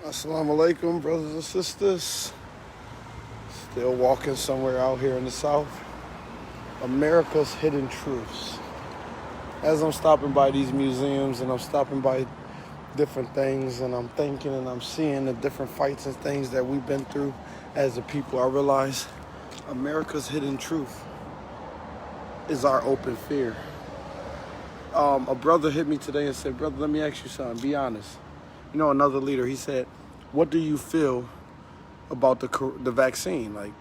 Assalamu alaikum, brothers and sisters. Still walking somewhere out here in the South. America's hidden truths. As I'm stopping by these museums and I'm stopping by different things and I'm thinking and I'm seeing the different fights and things that we've been through as a people, I realize America's hidden truth is our open fear. A brother hit me today and said, "Brother, let me ask you something, be honest." You know, another leader, he said, "What do you feel about the vaccine? Like,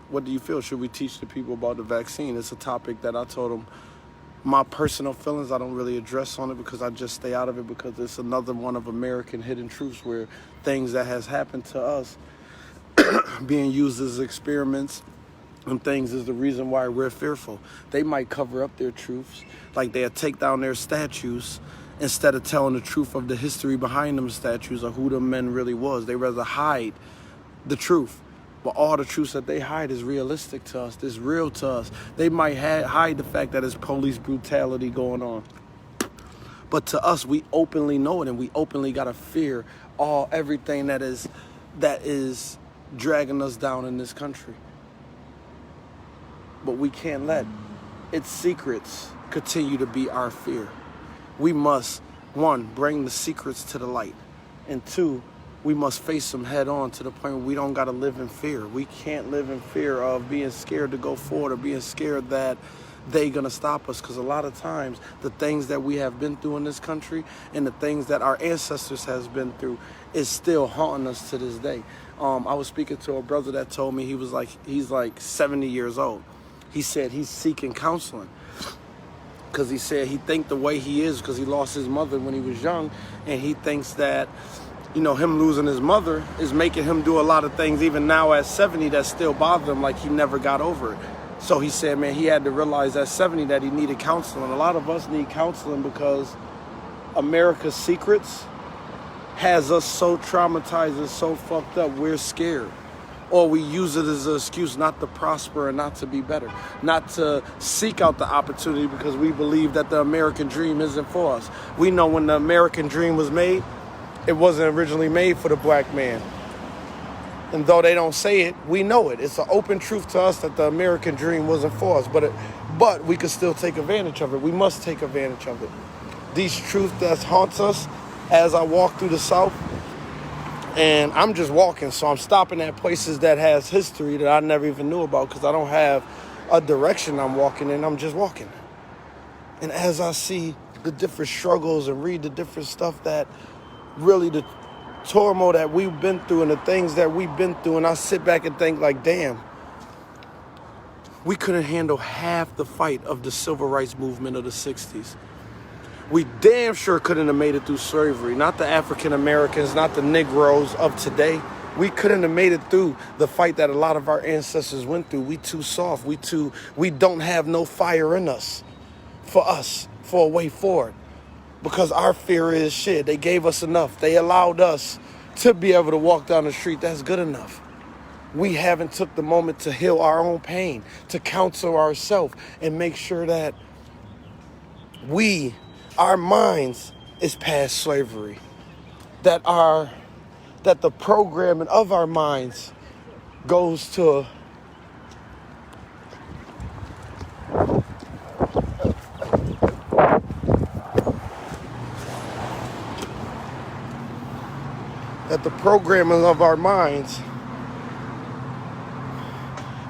what do you feel? Should we teach the people about the vaccine?" It's a topic that I told him, my personal feelings, I don't really address on it because I just stay out of it because it's another one of American hidden truths where things that has happened to us being used as experiments and things is the reason why we're fearful. They might cover up their truths, like they'll take down their statues instead of telling the truth of the history behind them statues or who the men really was. They rather hide the truth. But all the truths that they hide is realistic to us. It's real to us. They might hide the fact that there's police brutality going on. But to us, we openly know it, and we openly gotta fear everything that is dragging us down in this country. But we can't let its secrets continue to be our fear. We must, one, bring the secrets to the light. And two, we must face them head on to the point where we don't got to live in fear. We can't live in fear of being scared to go forward or being scared that they going to stop us. Because a lot of times, the things that we have been through in this country and the things that our ancestors has been through is still haunting us to this day. I was speaking to a brother that told me he's like 70 years old. He said he's seeking counseling. Because he said he think the way he is because he lost his mother when he was young, and he thinks that, you know, him losing his mother is making him do a lot of things even now at 70 that still bother him, like he never got over it. So he said, man, he had to realize at 70 that he needed counseling. A lot of us need counseling because America's secrets has us so traumatized and so fucked up, we're scared. Or we use it as an excuse not to prosper and not to be better, not to seek out the opportunity because we believe that the American dream isn't for us. We know when the American dream was made, it wasn't originally made for the black man. And though they don't say it, we know it. It's an open truth to us that the American dream wasn't for us, but we could still take advantage of it. We must take advantage of it. These truths that haunts us as I walk through the South, and I'm just walking, so I'm stopping at places that has history that I never even knew about because I don't have a direction I'm walking in. I'm just walking. And as I see the different struggles and read the different stuff that really the turmoil that we've been through and the things that we've been through, and I sit back and think like, damn, we couldn't handle half the fight of the civil rights movement of the 60s. We damn sure couldn't have made it through slavery. Not the African Americans, not the Negroes of today. We couldn't have made it through the fight that a lot of our ancestors went through. We too soft. We don't have no fire in us for a way forward. Because our fear is shit. They gave us enough. They allowed us to be able to walk down the street. That's good enough. We haven't took the moment to heal our own pain, to counsel ourselves and make sure that our minds is past slavery, that the programming of our minds goes to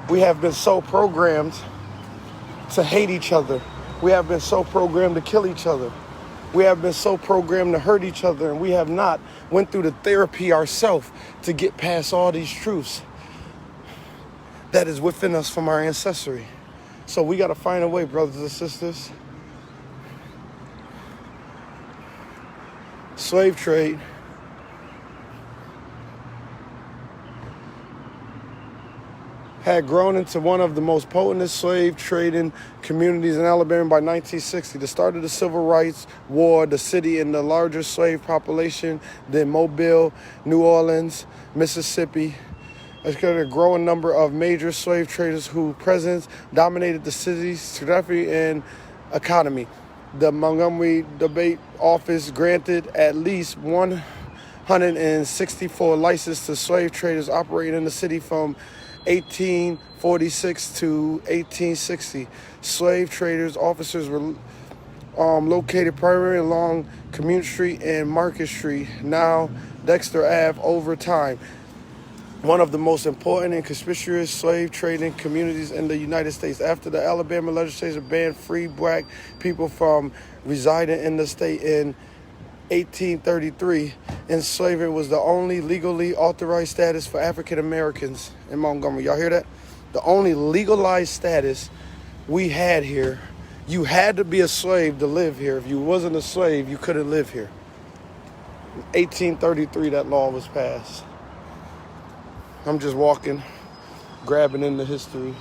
we have been so programmed to hate each other. We have been so programmed to kill each other. We have been so programmed to hurt each other, and we have not went through the therapy ourselves to get past all these truths that is within us from our ancestry. So we got to find a way, brothers and sisters. Slave trade had grown into one of the most potent slave trading communities in Alabama by 1960. The start of the Civil Rights War, the city in the largest slave population than Mobile, New Orleans, Mississippi. There's got a growing number of major slave traders whose presence dominated the city's geography and economy. The Montgomery Debate Office granted at least 164 licensed to slave traders operating in the city from 1846 to 1860. Slave traders officers were located primarily along Community Street and Market Street, now Dexter Ave. Over time, one of the most important and conspicuous slave trading communities in the United States. After the Alabama legislature banned free black people from residing in the state in 1833, enslavement was the only legally authorized status for African Americans in Montgomery. Y'all hear that? The only legalized status we had here. You had to be a slave to live here. If you wasn't a slave, you couldn't live here. In 1833, that law was passed. I'm just walking, grabbing into history.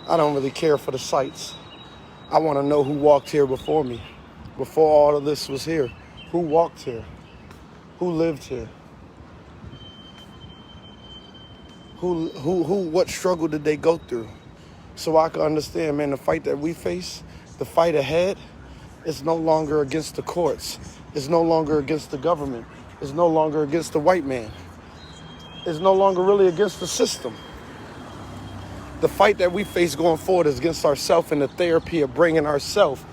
I don't really care for the sights. I want to know who walked here before me, before all of this was here. Who walked here? Who lived here? What struggle did they go through? So I can understand, man, the fight that we face, the fight ahead, is no longer against the courts. It's no longer against the government. It's no longer against the white man. It's no longer really against the system. The fight that we face going forward is against ourselves and the therapy of bringing ourselves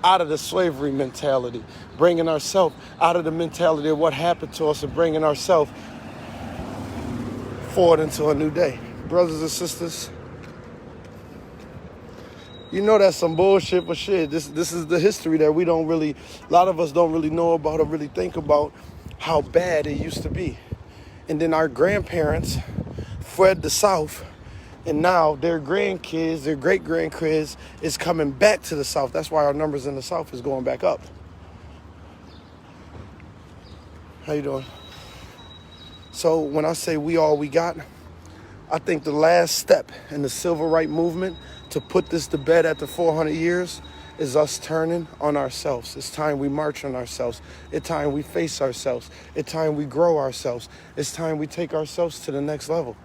out of the slavery mentality, bringing ourselves out of the mentality of what happened to us and bringing ourselves forward into a new day. Brothers and sisters, you know that's some bullshit, but shit, this is the history that we don't really, a lot of us don't really know about or really think about how bad it used to be. And then our grandparents fled the South, and now their grandkids, their great-grandkids is coming back to the South. That's why our numbers in the South is going back up. How you doing? So when I say we all we got, I think the last step in the civil rights movement to put this to bed after 400 years is us turning on ourselves. It's time we march on ourselves. It's time we face ourselves. It's time we grow ourselves. It's time we take ourselves to the next level.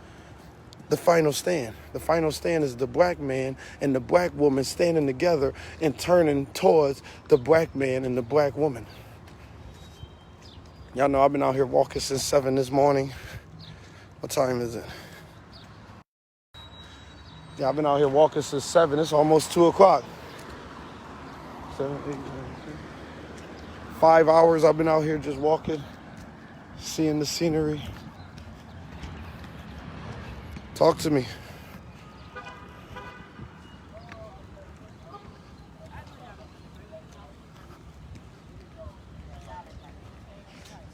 The final stand. The final stand is the black man and the black woman standing together and turning towards the black man and the black woman. Y'all know I've been out here walking since 7 this morning. What time is it? Yeah, I've been out here walking since 7. It's almost 2 o'clock. 7, 8, 9, 10. 5 hours I've been out here just walking, seeing the scenery. Talk to me.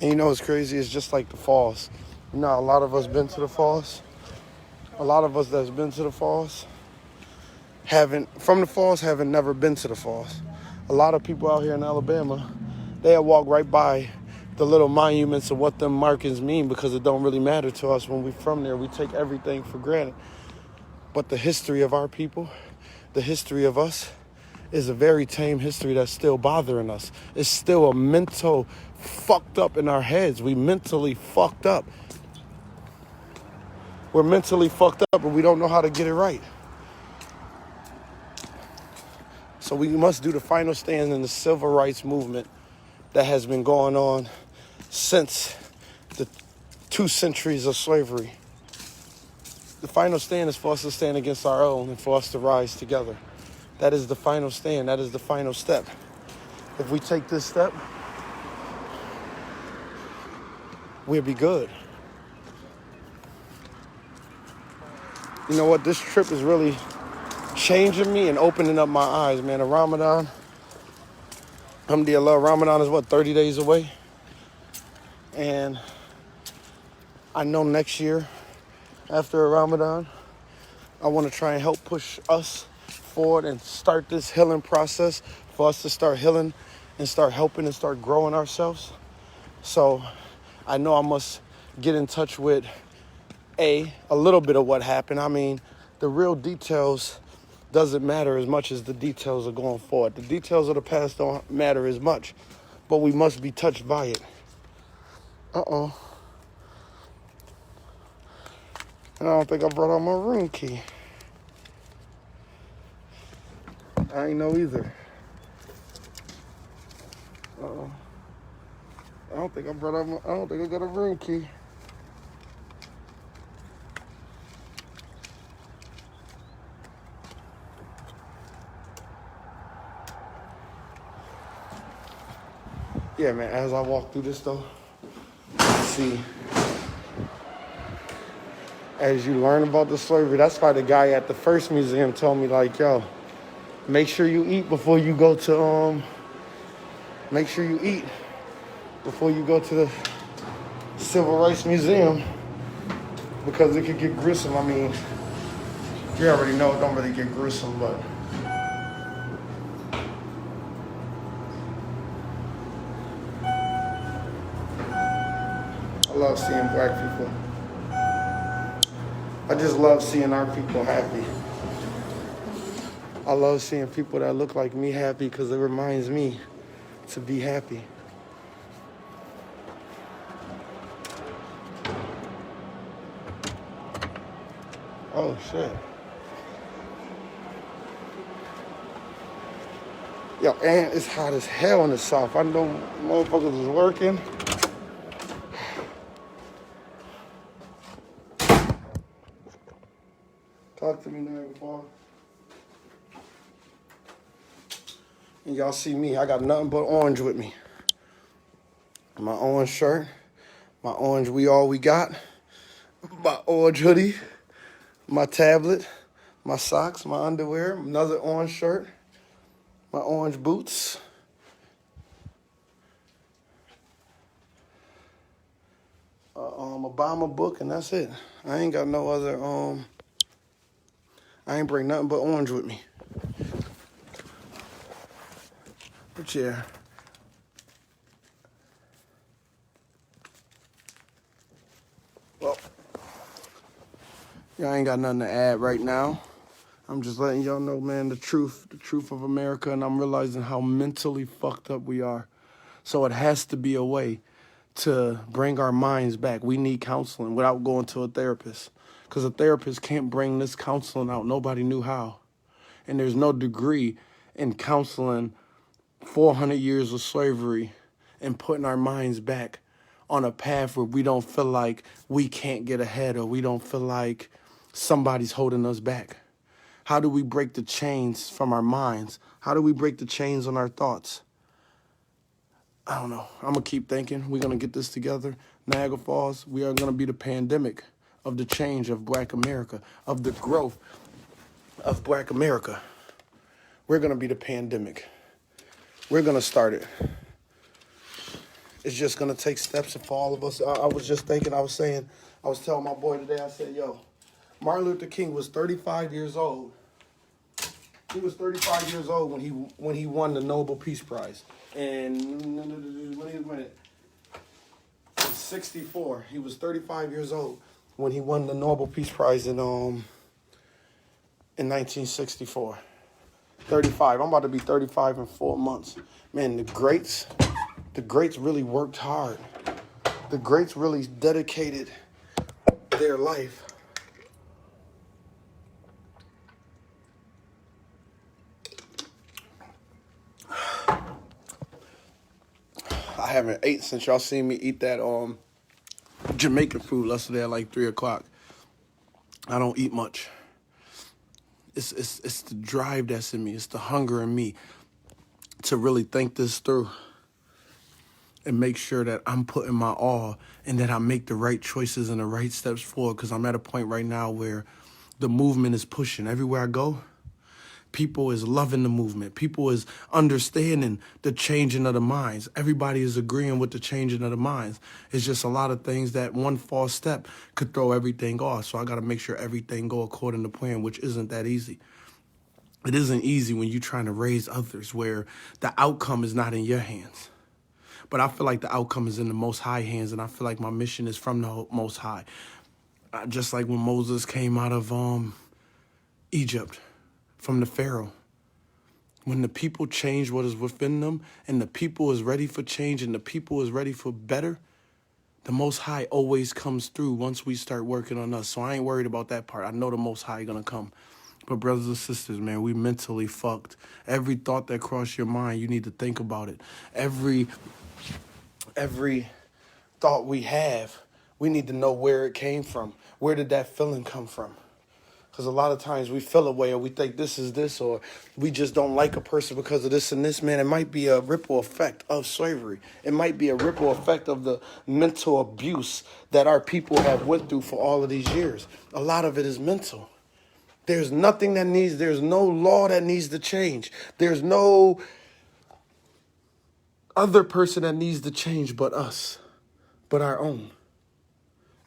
And you know what's crazy? It's just like the falls. You know, a lot of us been to the falls. A lot of us that's been to the falls haven't never been to the falls. A lot of people out here in Alabama, they'll walk right by the little monuments of what them markings mean because it don't really matter to us when we from there. We take everything for granted. But the history of our people, the history of us, is a very tame history that's still bothering us. It's still a mental fucked up in our heads. We mentally fucked up. We're mentally fucked up and we don't know how to get it right. So we must do the final stand in the civil rights movement that has been going on since the 2 centuries of slavery. The final stand is for us to stand against our own and for us to rise together. That is the final stand. That is the final step. If we take this step, we'll be good. You know what? This trip is really changing me and opening up my eyes, man. The Ramadan, alhamdulillah, Ramadan is 30 days away? And I know next year, after Ramadan, I want to try and help push us forward and start this healing process for us to start healing and start helping and start growing ourselves. So I know I must get in touch with a little bit of what happened. I mean, the real details doesn't matter as much as the details of going forward. The details of the past don't matter as much, but we must be touched by it. And I don't think I brought out my room key. I ain't know either. I don't think I got a room key. Yeah, man, as I walk through this though, see, as you learn about the slavery, that's why the guy at the first museum told me, like, yo, make sure you eat before you go to, make sure you eat before you go to the Civil Rights Museum, because it could get gruesome. I mean, you already know it don't really get gruesome, but I love seeing black people. I just love seeing our people happy. I love seeing people that look like me happy because it reminds me to be happy. Oh, shit. Yo, and it's hot as hell in the South. I know motherfuckers is working. Talk to me now, Paul. And y'all see me, I got nothing but orange with me. My orange shirt, my orange We All We Got, my orange hoodie, my tablet, my socks, my underwear, another orange shirt, my orange boots. Obama book, and that's it. I ain't got no other, I ain't bring nothing but orange with me. But yeah. Well, y'all ain't got nothing to add right now. I'm just letting y'all know, man, the truth of America, and I'm realizing how mentally fucked up we are. So it has to be a way to bring our minds back. We need counseling without going to a therapist, because a therapist can't bring this counseling out. Nobody knew how. And there's no degree in counseling 400 years of slavery and putting our minds back on a path where we don't feel like we can't get ahead, or we don't feel like somebody's holding us back. How do we break the chains from our minds? How do we break the chains on our thoughts? I don't know. I'm going to keep thinking. We're going to get this together. Niagara Falls, we are going to be the pandemic of the change of Black America, of the growth of Black America. We're going to be the pandemic. We're going to start it. It's just going to take steps for all of us. I was just thinking, I was telling my boy today, I said, yo, Martin Luther King was 35 years old. He was 35 years old when he won the Nobel Peace Prize. And in 64, he was 35 years old when he won the Nobel Peace Prize in 1964. 35. I'm about to be 35 in 4 months. Man, the greats really worked hard. The greats really dedicated their life. I haven't ate since y'all seen me eat that Jamaican food yesterday at like 3 o'clock. I don't eat much. It's the drive that's in me. It's the hunger in me to really think this through and make sure that I'm putting my all and that I make the right choices and the right steps forward, because I'm at a point right now where the movement is pushing. Everywhere I go, people is loving the movement. People is understanding the changing of the minds. Everybody is agreeing with the changing of the minds. It's just a lot of things that one false step could throw everything off. So I got to make sure everything go according to plan, which isn't that easy. It isn't easy when you're trying to raise others, where the outcome is not in your hands. But I feel like the outcome is in the Most High hands, and I feel like my mission is from the Most High. Just like when Moses came out of Egypt, from the Pharaoh. When the people change what is within them, and the people is ready for change, and the people is ready for better, the Most High always comes through once we start working on us. So I ain't worried about that part. I know the Most High gonna come. But brothers and sisters, man, we mentally fucked. Every thought that crossed your mind, you need to think about it. Every every thought we have, we need to know where it came from. Where did that feeling come from? Because a lot of times we feel a way, or we think this is this, or we just don't like a person because of this and this. Man, it might be a ripple effect of slavery. It might be a ripple effect of the mental abuse that our people have went through for all of these years. A lot of it is mental. There's no law that needs to change. There's no other person that needs to change but us, but our own.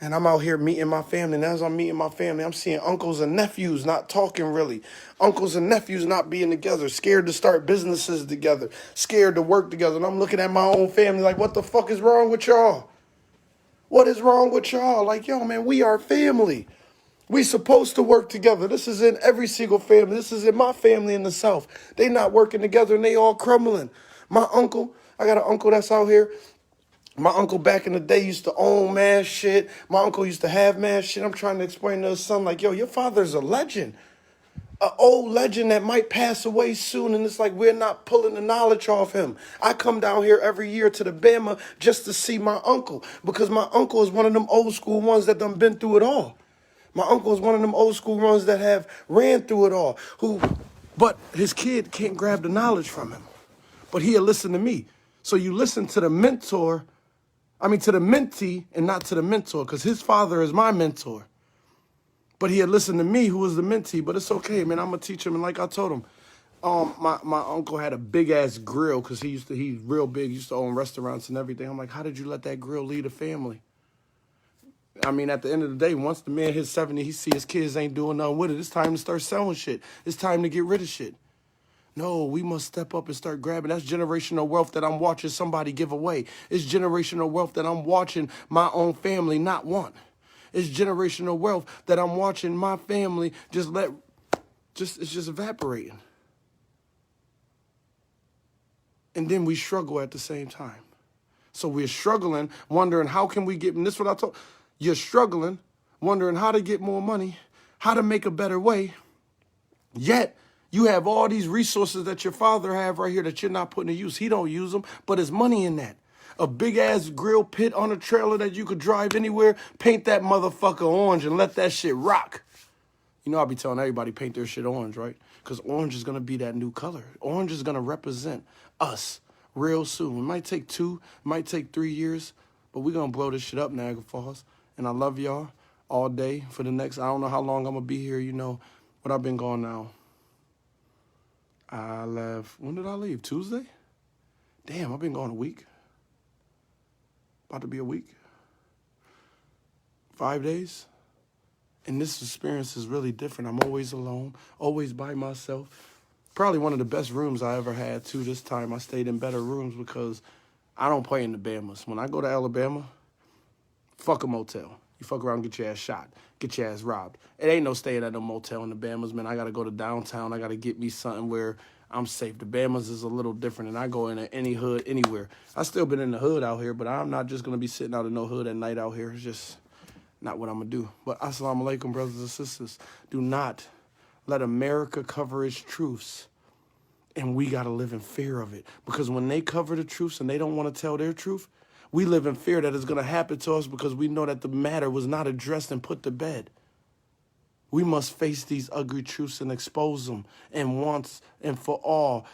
And I'm out here meeting my family. And as I'm meeting my family, I'm seeing uncles and nephews not talking really. Uncles and nephews not being together, scared to start businesses together, scared to work together. And I'm looking at my own family like, what the fuck is wrong with y'all? What is wrong with y'all? Like, yo, man, we are family. We supposed to work together. This is in every single family. This is in my family in the South. They not working together and they all crumbling. My uncle, I got an uncle that's out here. My uncle back in the day used to own mad shit. My uncle used to have mad shit. I'm trying to explain to his son, like, yo, your father's a legend. An old legend that might pass away soon. And it's like we're not pulling the knowledge off him. I come down here every year to the Bama just to see my uncle. Because my uncle is one of them old school ones that done been through it all. My uncle is one of them old school ones that have ran through it all. But his kid can't grab the knowledge from him. But he'll listen to me. So you listen to the to the mentee and not to the mentor, because his father is my mentor. But he had listened to me, who was the mentee. But it's okay, man. I'm going to teach him. And like I told him, my uncle had a big-ass grill because he's real big. He used to own restaurants and everything. I'm like, how did you let that grill lead a family? I mean, at the end of the day, once the man hits 70, he see his kids ain't doing nothing with it. It's time to start selling shit. It's time to get rid of shit. No, we must step up and start grabbing. That's generational wealth that I'm watching somebody give away. It's generational wealth that I'm watching my own family not want. It's generational wealth that I'm watching my family it's just evaporating. And then we struggle at the same time. So we're struggling, wondering how can we get, and this is what I told, you're struggling, wondering how to get more money, how to make a better way, yet you have all these resources that your father have right here that you're not putting to use. He don't use them, but there's money in that. A big-ass grill pit on a trailer that you could drive anywhere, paint that motherfucker orange and let that shit rock. You know, I'll be telling everybody paint their shit orange, right? Because orange is going to be that new color. Orange is going to represent us real soon. It might take 2, it might take 3 years, but we're going to blow this shit up, Niagara Falls. And I love y'all all day for the next, I don't know how long I'm going to be here, you know, but I've been gone now. I left, when did I leave? Tuesday? Damn, I've been gone a week. About to be a week. 5 days. And this experience is really different. I'm always alone, always by myself. Probably one of the best rooms I ever had, too. This time I stayed in better rooms because I don't play in the Bamas. When I go to Alabama, fuck a motel. You fuck around, get your ass shot, get your ass robbed. It ain't no staying at no motel in the Bamas, man. I got to go to downtown. I got to get me something where I'm safe. The Bamas is a little different, and I go into any hood, anywhere. I still been in the hood out here, but I'm not just going to be sitting out in no hood at night out here. It's just not what I'm going to do. But assalamu alaikum, brothers and sisters. Do not let America cover its truths, and we got to live in fear of it. Because when they cover the truths and they don't want to tell their truth, we live in fear that it's going to happen to us because we know that the matter was not addressed and put to bed. We must face these ugly truths and expose them. And once and for all,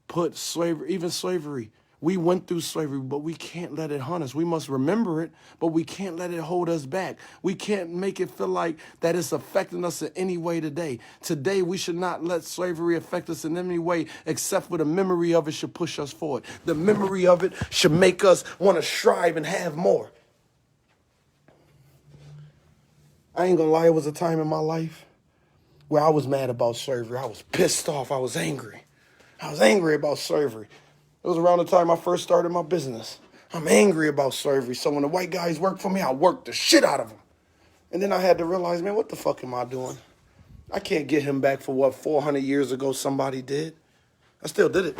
put slavery, even slavery. We went through slavery, but we can't let it haunt us. We must remember it, but we can't let it hold us back. We can't make it feel like that it's affecting us in any way today. Today, we should not let slavery affect us in any way, except for the memory of it should push us forward. The memory of it should make us want to strive and have more. I ain't gonna lie, it was a time in my life where I was mad about slavery. I was pissed off. I was angry. I was angry about slavery. It was around the time I first started my business. I'm angry about slavery. So when the white guys worked for me, I worked the shit out of them. And then I had to realize, man, what the fuck am I doing? I can't get him back for what 400 years ago somebody did. I still did it.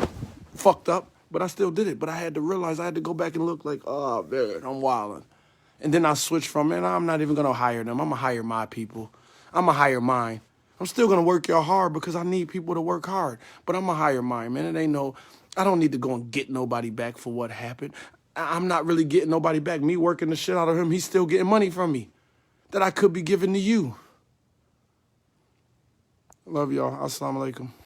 Fucked up, but I still did it. But I had to realize I had to go back and look like, oh, man, I'm wilding. And then I switched from, man, I'm not even going to hire them. I'm going to hire my people. I'm going to hire mine. I'm still going to work y'all hard because I need people to work hard. But I'm going to hire mine, man. It ain't no, I don't need to go and get nobody back for what happened. I'm not really getting nobody back. Me working the shit out of him, he's still getting money from me that I could be giving to you. Love y'all. Assalamu alaikum.